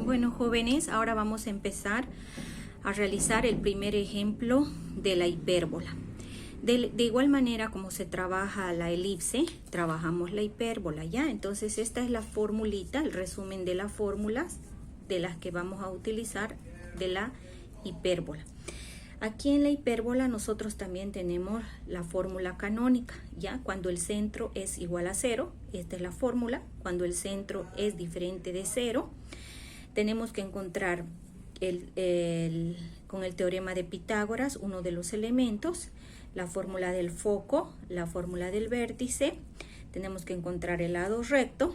Bueno, jóvenes, ahora vamos a empezar a realizar el primer ejemplo de la hipérbola. De igual manera como se trabaja la elipse, trabajamos la hipérbola, ¿ya? Entonces esta es la formulita, el resumen de las fórmulas de las que vamos a utilizar de la hipérbola. Aquí en la hipérbola nosotros también tenemos la fórmula canónica, ¿ya? Cuando el centro es igual a 0, esta es la fórmula. Cuando el centro es diferente de 0, tenemos que encontrar con el teorema de Pitágoras uno de los elementos, la fórmula del foco, la fórmula del vértice. Tenemos que encontrar el lado recto.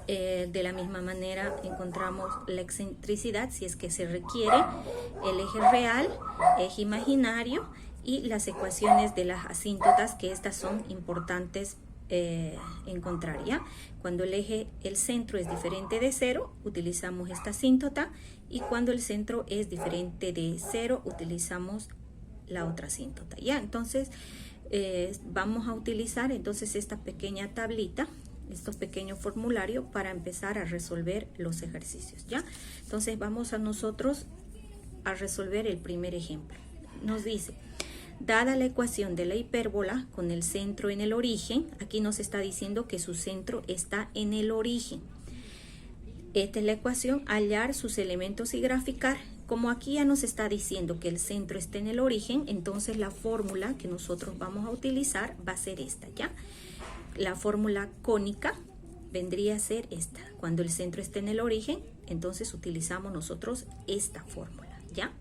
De la misma manera encontramos la excentricidad si es que se requiere, el eje real, eje imaginario y las ecuaciones de las asíntotas, que estas son importantes encontrar, ¿ya? Cuando el centro es diferente de 0, utilizamos esta asíntota, y cuando el centro es diferente de 0, utilizamos la otra asíntota, ¿ya? Entonces vamos a utilizar entonces esta pequeña tablita, estos pequeños formularios para empezar a resolver los ejercicios, ¿ya? Entonces vamos a nosotros a resolver el primer ejemplo. Nos dice, dada la ecuación de la hipérbola con el centro en el origen, aquí nos está diciendo que su centro está en el origen. Esta es la ecuación, hallar sus elementos y graficar. Como aquí ya nos está diciendo que el centro está en el origen, entonces la fórmula que nosotros vamos a utilizar va a ser esta, ¿ya? La fórmula cónica vendría a ser esta. Cuando el centro esté en el origen, entonces utilizamos nosotros esta fórmula, ¿ya?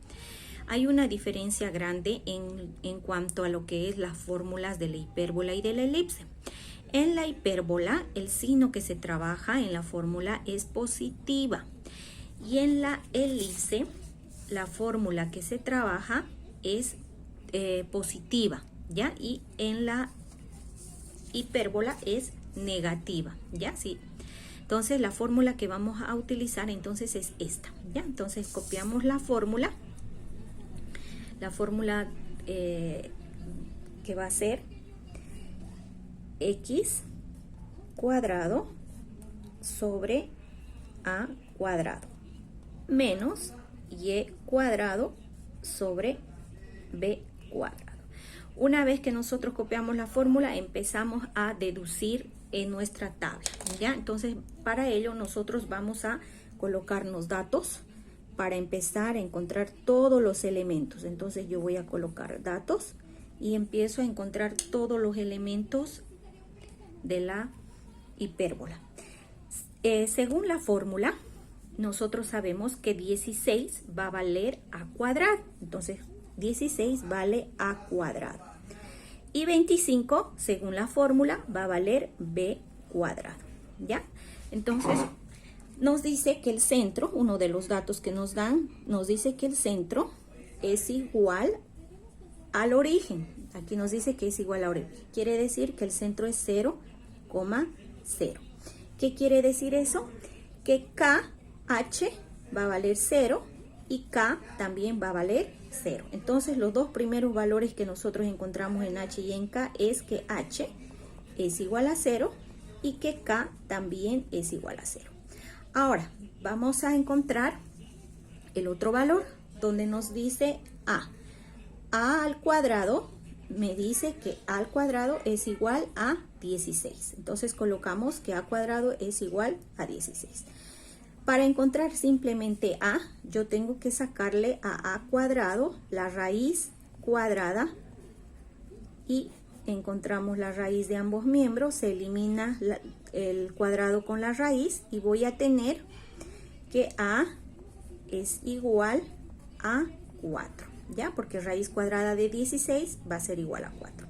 Hay una diferencia grande en cuanto a lo que es las fórmulas de la hipérbola y de la elipse. En la hipérbola, el signo que se trabaja en la fórmula es positiva. Y en la elipse, la fórmula que se trabaja es positiva, ¿ya? Y en la hipérbola es negativa, ¿ya? Sí. Entonces la fórmula que vamos a utilizar entonces es esta, ¿ya? Entonces copiamos la fórmula que va a ser x cuadrado sobre a cuadrado menos y cuadrado sobre b cuadrado. Una vez que nosotros copiamos la fórmula, empezamos a deducir en nuestra tabla, ¿ya? Entonces, para ello nosotros vamos a colocarnos datos para empezar a encontrar todos los elementos. Entonces, yo voy a colocar datos y empiezo a encontrar todos los elementos de la hipérbola. Según la fórmula, nosotros sabemos que 16 va a valer a cuadrado. Entonces, 16 vale a cuadrado. Y 25, según la fórmula, va a valer b cuadrado, ¿ya? Entonces, nos dice que el centro, uno de los datos que nos dan, nos dice que el centro es igual al origen. Aquí nos dice que es igual al origen. Quiere decir que el centro es 0,0. ¿Qué quiere decir eso? Que KH va a valer 0 y K también va a valer 0. Entonces los dos primeros valores que nosotros encontramos en H y en K es que H es igual a 0 y que K también es igual a 0. Ahora vamos a encontrar el otro valor donde nos dice A. A al cuadrado me dice que A al cuadrado es igual a 16. Entonces colocamos que A cuadrado es igual a 16. Para encontrar simplemente A, yo tengo que sacarle a A cuadrado la raíz cuadrada y encontramos la raíz de ambos miembros, se elimina el cuadrado con la raíz y voy a tener que A es igual a 4, ¿ya? Porque raíz cuadrada de 16 va a ser igual a 4.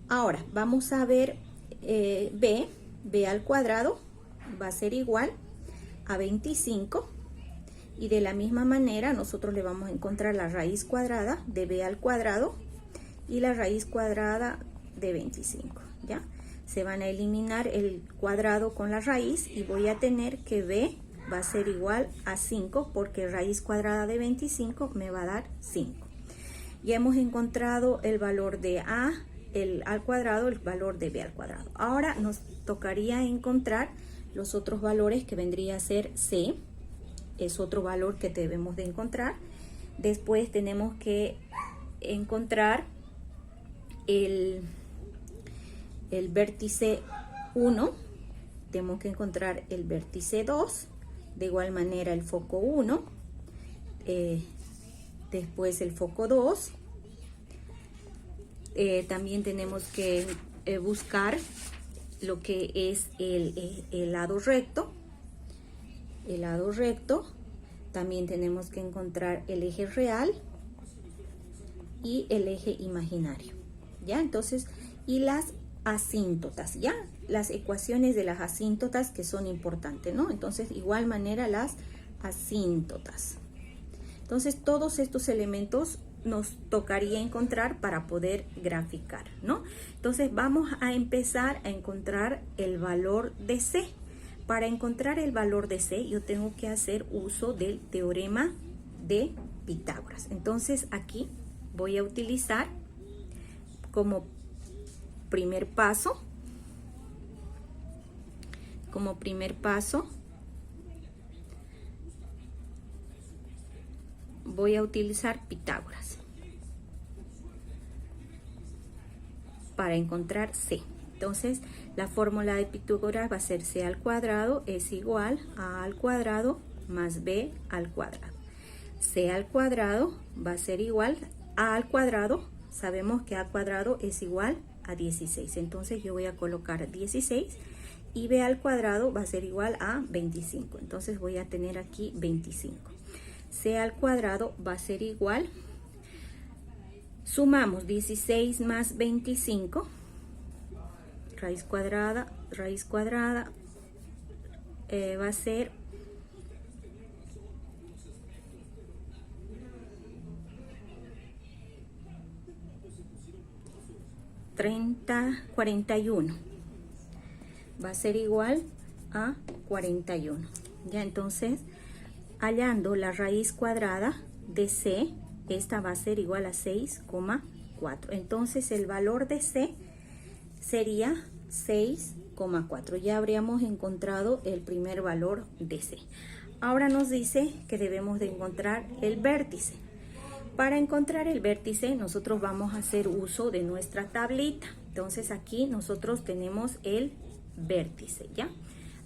Ahora, vamos a ver B al cuadrado va a ser igual a 25 y de la misma manera nosotros le vamos a encontrar la raíz cuadrada de b al cuadrado y la raíz cuadrada de 25, ¿ya? Se van a eliminar el cuadrado con la raíz y voy a tener que b va a ser igual a 5 porque raíz cuadrada de 25 me va a dar 5. Ya hemos encontrado el valor de a al cuadrado, el valor de b al cuadrado. Ahora nos tocaría encontrar los otros valores que vendría a ser C, es otro valor que debemos de encontrar. Después tenemos que encontrar el vértice 1, tenemos que encontrar el vértice 2, de igual manera el foco 1, después el foco 2, también tenemos que buscar lo que es el lado recto. El lado recto, también tenemos que encontrar el eje real y el eje imaginario, ¿ya? Entonces, y las asíntotas, ¿ya? Las ecuaciones de las asíntotas que son importantes, ¿no? Entonces, igual manera las asíntotas. Entonces, todos estos elementos nos tocaría encontrar para poder graficar, ¿no? Entonces, vamos a empezar a encontrar el valor de C. Para encontrar el valor de C, yo tengo que hacer uso del teorema de Pitágoras. Entonces, aquí voy a utilizar como primer paso, voy a utilizar Pitágoras para encontrar C. Entonces, la fórmula de Pitágoras va a ser C al cuadrado es igual a al cuadrado más B al cuadrado. C al cuadrado va a ser igual a al cuadrado. Sabemos que a cuadrado es igual a 16. Entonces, yo voy a colocar 16 y B al cuadrado va a ser igual a 25. Entonces, voy a tener aquí 25. C al cuadrado va a ser igual, sumamos 16 más 25, raíz cuadrada, va a ser 41. Va a ser igual a 41. Ya, entonces, hallando la raíz cuadrada de C, esta va a ser igual a 6,4. Entonces, el valor de C sería 6,4. Ya habríamos encontrado el primer valor de C. Ahora nos dice que debemos de encontrar el vértice. Para encontrar el vértice, nosotros vamos a hacer uso de nuestra tablita. Entonces, aquí nosotros tenemos el vértice, ¿ya?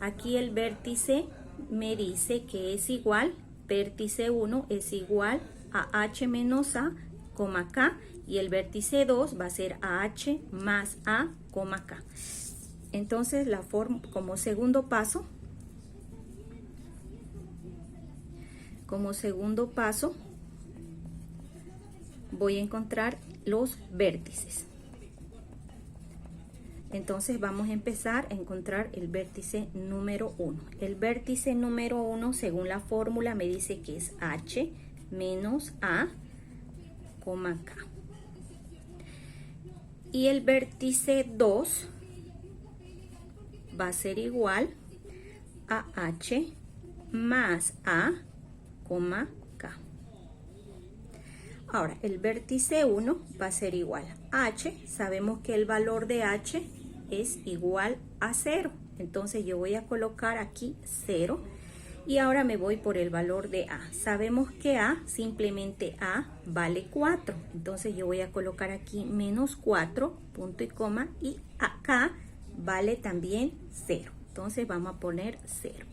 Aquí el vértice me dice que es igual, vértice 1 es igual a H menos A, K, y el vértice 2 va a ser AH más A, K. Entonces, la forma como segundo paso, voy a encontrar los vértices. Entonces, vamos a empezar a encontrar el vértice número 1. El vértice número 1, según la fórmula, me dice que es H menos A, K. Y el vértice 2 va a ser igual a H más A, K. Ahora, el vértice 1 va a ser igual a H. Sabemos que el valor de H es igual a 0. Entonces, yo voy a colocar aquí 0. Y ahora me voy por el valor de A. Sabemos que A, simplemente A, vale 4. Entonces, yo voy a colocar aquí menos 4, punto y coma. Y acá vale también 0. Entonces, vamos a poner 0.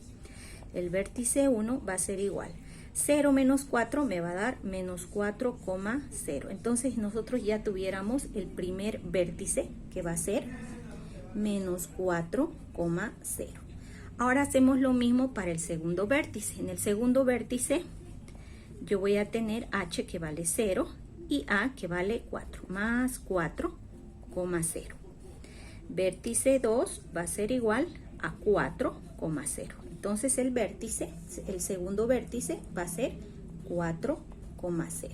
El vértice 1 va a ser igual. 0 menos 4 me va a dar menos 4,0. Entonces, nosotros ya tuviéramos el primer vértice, que va a ser menos 4,0. Ahora hacemos lo mismo para el segundo vértice. En el segundo vértice, yo voy a tener H que vale 0 y A que vale 4, más 4,0. Vértice 2 va a ser igual a 4,0. Entonces, el segundo vértice va a ser 4,0.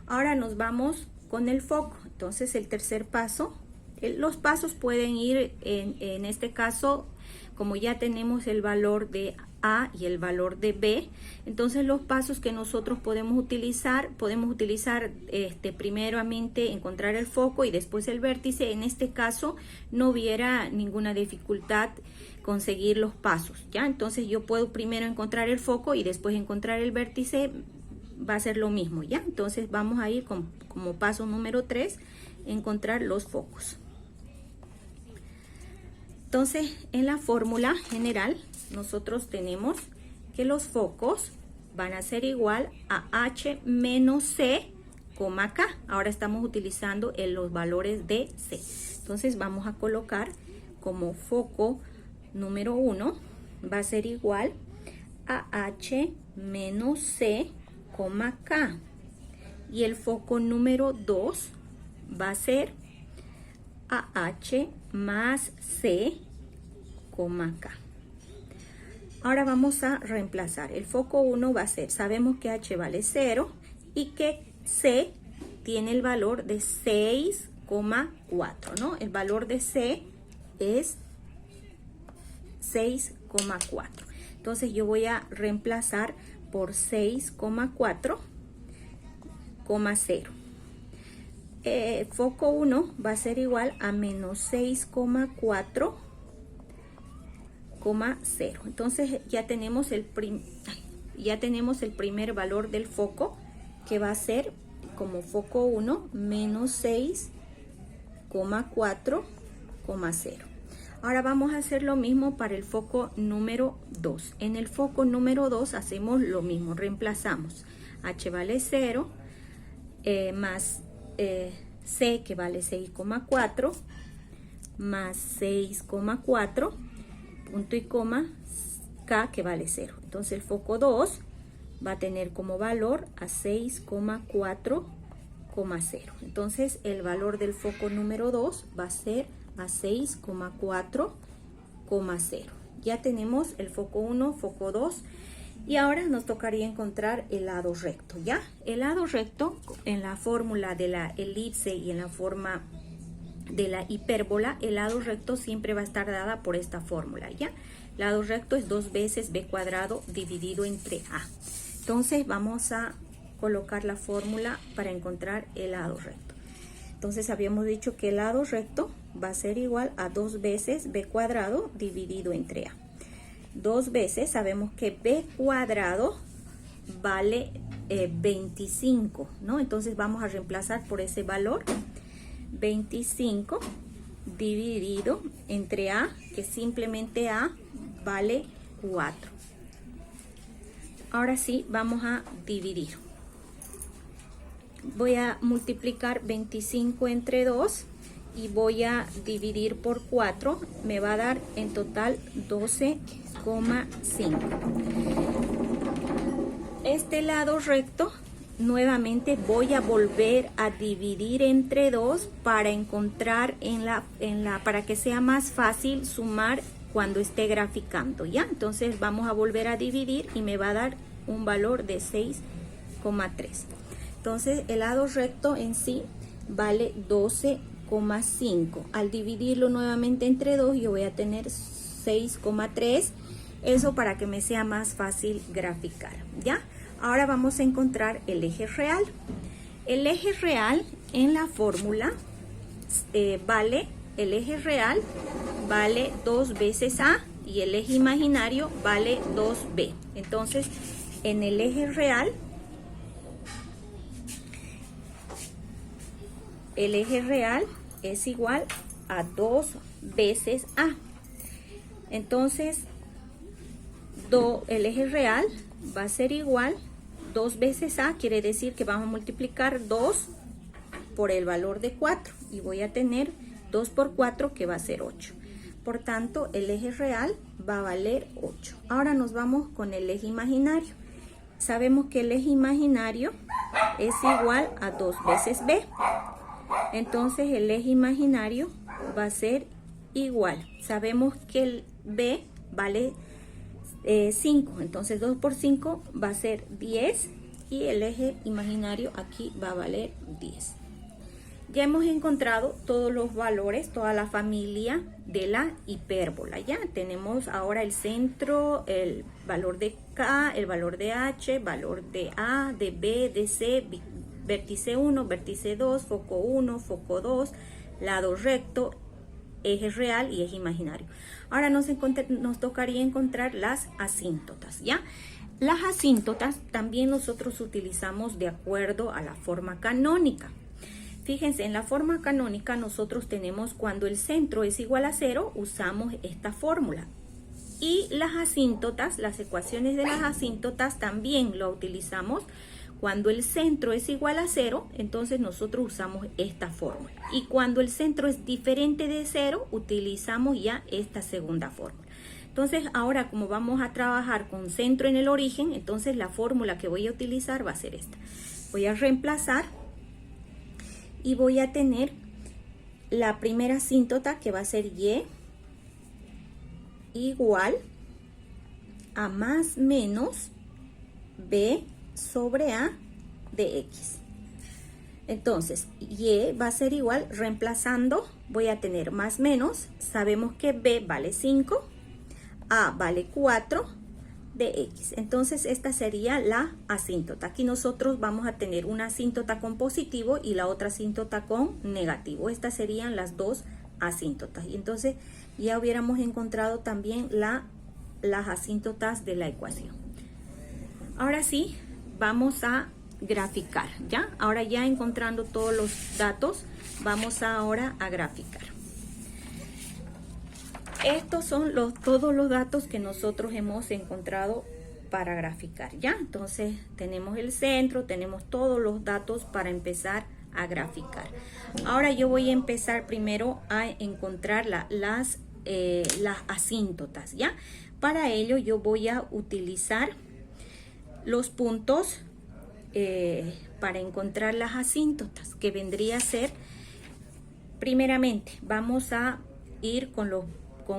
Ahora nos vamos con el foco. Entonces, el tercer paso, los pasos pueden ir en este caso, como ya tenemos el valor de A y el valor de B. Entonces los pasos que nosotros podemos utilizar primeramente encontrar el foco y después el vértice. En este caso no hubiera ninguna dificultad conseguir los pasos, ¿ya? Entonces yo puedo primero encontrar el foco y después encontrar el vértice, va a ser lo mismo, ¿ya? Entonces vamos a ir como paso número 3, encontrar los focos. Entonces, en la fórmula general, nosotros tenemos que los focos van a ser igual a H menos C, K. Ahora estamos utilizando los valores de C. Entonces, vamos a colocar como foco número 1 va a ser igual a H menos C, K. Y el foco número 2 va a ser a H más C, K. Ahora vamos a reemplazar. El foco 1 va a ser, sabemos que H vale 0 y que C tiene el valor de 6,4, ¿no? El valor de C es 6,4. Entonces yo voy a reemplazar por 6,4,0. Foco 1 va a ser igual a menos 6,4,0. Entonces ya tenemos el primer valor del foco, que va a ser como foco 1 menos 6,4,0. Ahora vamos a hacer lo mismo para el foco número 2. En el foco número 2 hacemos lo mismo, reemplazamos. H vale 0 más C, que vale 6,4, más 6,4, punto y coma, K, que vale 0. Entonces el foco 2 va a tener como valor a 6,4,0. Entonces el valor del foco número 2 va a ser a 6,4,0. Ya tenemos el foco 1, foco 2. Y ahora nos tocaría encontrar el lado recto, ¿ya? El lado recto, en la fórmula de la elipse y en la forma de la hipérbola, el lado recto siempre va a estar dada por esta fórmula, ¿ya? Lado recto es 2 veces b cuadrado dividido entre a. Entonces vamos a colocar la fórmula para encontrar el lado recto. Entonces habíamos dicho que el lado recto va a ser igual a 2 veces b cuadrado dividido entre a. 2 veces, sabemos que b cuadrado vale 25, ¿no? Entonces vamos a reemplazar por ese valor 25 dividido entre a, que simplemente a vale 4. Ahora sí, vamos a dividir. Voy a multiplicar 25 entre 2 y voy a dividir por 4. Me va a dar en total 12,5. Este lado recto, nuevamente voy a volver a dividir entre 2 para encontrar para que sea más fácil sumar cuando esté graficando, ¿ya? Entonces vamos a volver a dividir y me va a dar un valor de 6,3. Entonces el lado recto en sí vale 12,5. Al dividirlo nuevamente entre 2 yo voy a tener 6,3. Eso para que me sea más fácil graficar, ¿ya? Ahora vamos a encontrar el eje real. El eje real en la fórmula el eje real vale 2 veces a y el eje imaginario vale 2b. Entonces, en el eje real, el eje real es igual a 2 veces a. Entonces, el eje real va a ser igual 2 veces a, quiere decir que vamos a multiplicar 2 por el valor de 4 y voy a tener 2 por 4 que va a ser 8. Por tanto, el eje real va a valer 8. Ahora nos vamos con el eje imaginario. Sabemos que el eje imaginario es igual a 2 veces b. Entonces el eje imaginario va a ser igual. Sabemos que el b vale 5, entonces 2 por 5 va a ser 10 y el eje imaginario aquí va a valer 10. Ya hemos encontrado todos los valores, toda la familia de la hipérbola. Ya tenemos ahora el centro, el valor de K, el valor de H, valor de A, de B, de C, vértice 1, vértice 2, foco 1, foco 2, lado recto, eje real y eje imaginario. Ahora nos tocaría encontrar las asíntotas, ¿ya? Las asíntotas también nosotros utilizamos de acuerdo a la forma canónica. Fíjense, en la forma canónica nosotros tenemos cuando el centro es igual a 0, usamos esta fórmula. Y las asíntotas, las ecuaciones de las asíntotas también lo utilizamos. Cuando el centro es igual a 0, entonces nosotros usamos esta fórmula. Y cuando el centro es diferente de 0, utilizamos ya esta segunda fórmula. Entonces, ahora como vamos a trabajar con centro en el origen, entonces la fórmula que voy a utilizar va a ser esta. Voy a reemplazar y voy a tener la primera asíntota que va a ser Y igual a más menos B sobre A de X. Entonces, Y va a ser igual, reemplazando, voy a tener más menos, sabemos que B vale 5, A vale 4 de X. Entonces, esta sería la asíntota. Aquí nosotros vamos a tener una asíntota con positivo y la otra asíntota con negativo. Estas serían las dos asíntotas. Y entonces, ya hubiéramos encontrado también las asíntotas de la ecuación. Ahora sí, vamos a graficar, ¿ya? Ahora ya encontrando todos los datos, vamos ahora a graficar. Estos son todos los datos que nosotros hemos encontrado para graficar, ¿ya? Entonces tenemos el centro, tenemos todos los datos para empezar a graficar. Ahora yo voy a empezar primero a encontrar las asíntotas, ¿ya? Para ello yo voy a utilizar los puntos para encontrar las asíntotas, que vendría a ser, primeramente, vamos a ir con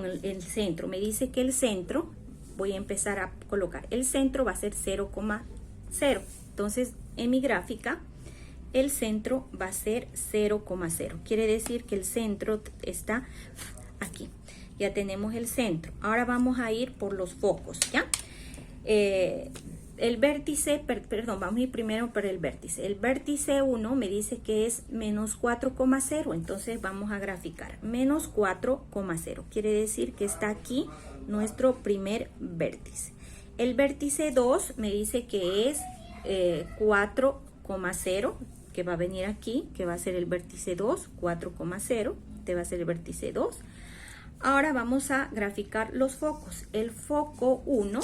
el centro. Me dice que el centro, voy a empezar a colocar, el centro va a ser 0,0. Entonces, en mi gráfica, el centro va a ser 0,0. Quiere decir que el centro está aquí. Ya tenemos el centro. Ahora vamos a ir por los focos, ¿ya? El vértice, perdón, vamos a ir primero por el vértice. El vértice 1 me dice que es menos 4,0. Entonces vamos a graficar. Menos 4,0. Quiere decir que está aquí nuestro primer vértice. El vértice 2 me dice que es 4,0. Que va a venir aquí, que va a ser el vértice 2, 4,0. Este va a ser el vértice 2. Ahora vamos a graficar los focos. El foco 1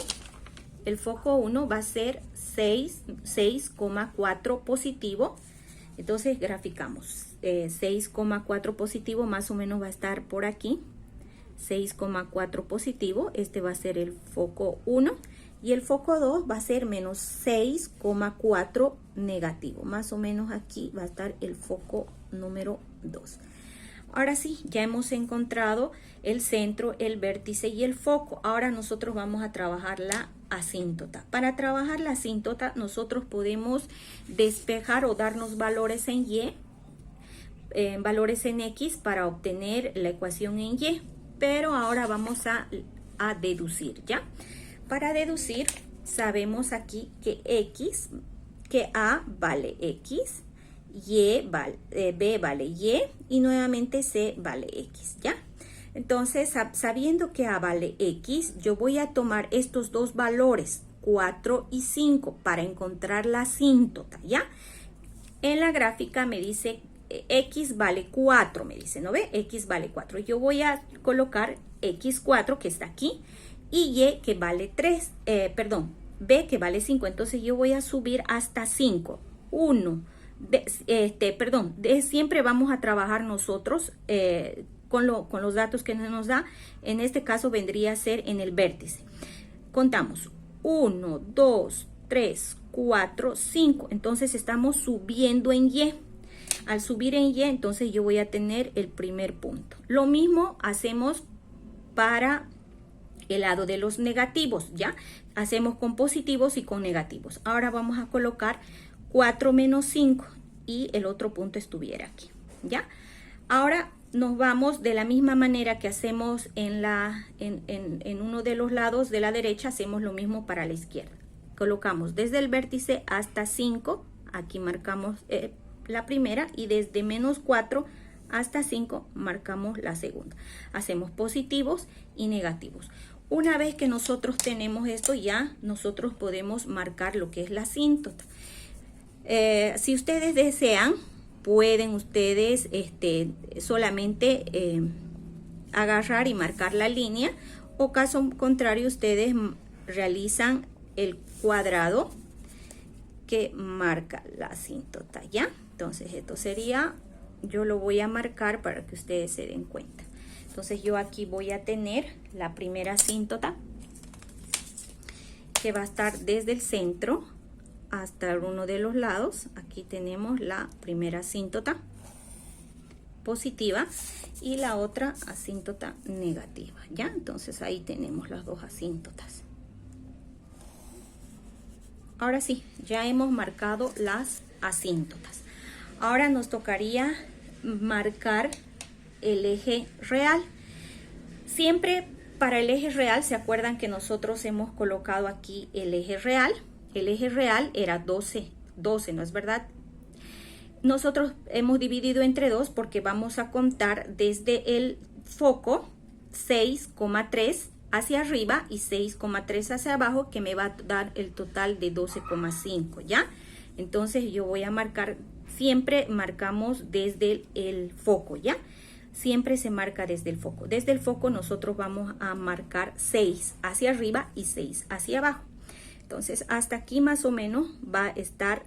va a ser 6,4 positivo. Entonces graficamos 6,4 positivo, más o menos va a estar por aquí. 6,4 positivo, este va a ser el foco 1. Y el foco 2 va a ser menos 6,4 negativo. Más o menos aquí va a estar el foco número 2. Ahora sí, ya hemos encontrado el centro, el vértice y el foco. Ahora nosotros vamos a trabajar la asíntota. Para trabajar la asíntota, nosotros podemos despejar o darnos valores en Y, valores en X para obtener la ecuación en Y. Pero ahora vamos a deducir, ¿ya? Para deducir, sabemos aquí que A vale X, B vale Y y nuevamente C vale X, ¿ya? Entonces, sabiendo que A vale X, yo voy a tomar estos dos valores, 4 y 5, para encontrar la asíntota, ¿ya? En la gráfica me dice X vale 4, me dice, ¿no ve? X vale 4. Yo voy a colocar X4, que está aquí, y Y que vale 3, B que vale 5. Entonces yo voy a subir hasta 5. 1, siempre vamos a trabajar nosotros con los datos que nos da. En este caso vendría a ser en el vértice. Contamos 1, 2, 3, 4, 5. Entonces estamos subiendo en Y. Al subir en Y, entonces yo voy a tener el primer punto. Lo mismo hacemos para el lado de los negativos, ¿ya? Hacemos con positivos y con negativos. Ahora vamos a colocar 4 menos 5 y el otro punto estuviera aquí, ¿ya? Ahora nos vamos de la misma manera que hacemos en uno de los lados de la derecha, hacemos lo mismo para la izquierda. Colocamos desde el vértice hasta 5, aquí marcamos la primera, y desde -4 hasta 5 marcamos la segunda. Hacemos positivos y negativos. Una vez que nosotros tenemos esto, ya nosotros podemos marcar lo que es la asíntota. Si ustedes desean, pueden ustedes solamente agarrar y marcar la línea, o caso contrario ustedes realizan el cuadrado que marca la asíntota, ¿ya? Entonces esto sería, yo lo voy a marcar para que ustedes se den cuenta. Entonces yo aquí voy a tener la primera asíntota, que va a estar desde el centro hasta uno de los lados. Aquí tenemos la primera asíntota positiva y la otra asíntota negativa, ¿ya? Entonces ahí tenemos las dos asíntotas. Ahora sí, ya hemos marcado las asíntotas. Ahora nos tocaría marcar el eje real. Siempre para el eje real, ¿se acuerdan que nosotros hemos colocado aquí el eje real? El eje real era 12, ¿no es verdad? Nosotros hemos dividido entre 2 porque vamos a contar desde el foco 6,3 hacia arriba y 6,3 hacia abajo, que me va a dar el total de 12,5, ¿ya? Entonces yo voy a marcar, siempre marcamos desde el foco, ¿ya? Siempre se marca desde el foco. Desde el foco nosotros vamos a marcar 6 hacia arriba y 6 hacia abajo. Entonces hasta aquí más o menos va a estar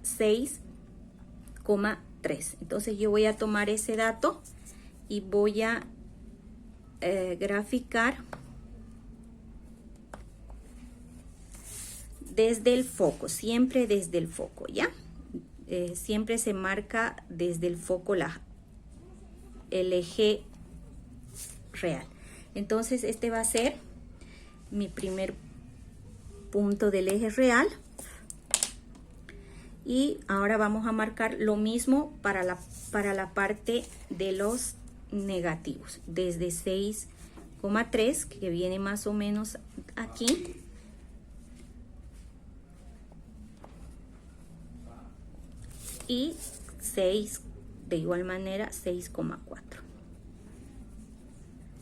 6,3. Entonces yo voy a tomar ese dato y voy a graficar desde el foco, siempre desde el foco, ¿ya? Siempre se marca desde el foco el eje real. Entonces este va a ser mi primer punto del eje real, y ahora vamos a marcar lo mismo para la parte de los negativos, desde 6,3, que viene más o menos aquí, y 6, de igual manera 6,4,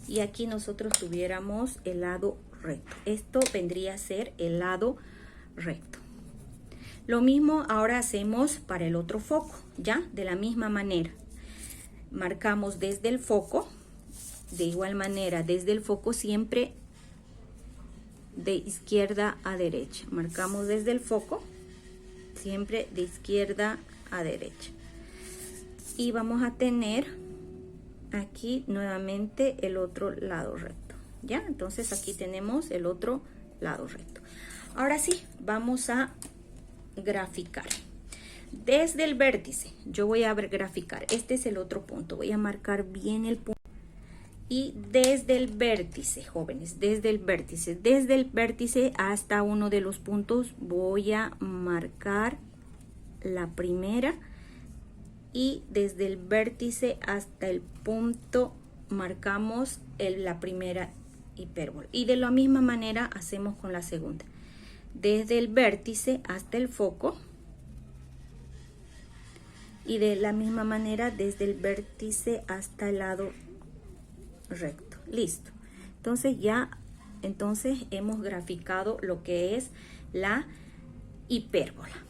y aquí nosotros tuviéramos el lado recto. Esto vendría a ser el lado recto. Lo mismo ahora hacemos para el otro foco, ¿ya? De la misma manera marcamos desde el foco, de igual manera desde el foco siempre de izquierda a derecha. Marcamos desde el foco siempre de izquierda a derecha, y vamos a tener aquí nuevamente el otro lado recto, ¿ya? Entonces aquí tenemos el otro lado recto. Ahora sí, vamos a graficar. Desde el vértice, yo voy a graficar. Este es el otro punto. Voy a marcar bien el punto. Y desde el vértice, jóvenes, desde el vértice hasta uno de los puntos, voy a marcar la primera, y desde el vértice hasta el punto marcamos la primera hipérbola, y de la misma manera hacemos con la segunda, desde el vértice hasta el foco, y de la misma manera desde el vértice hasta el lado recto. Listo. Entonces entonces hemos graficado lo que es la hipérbola.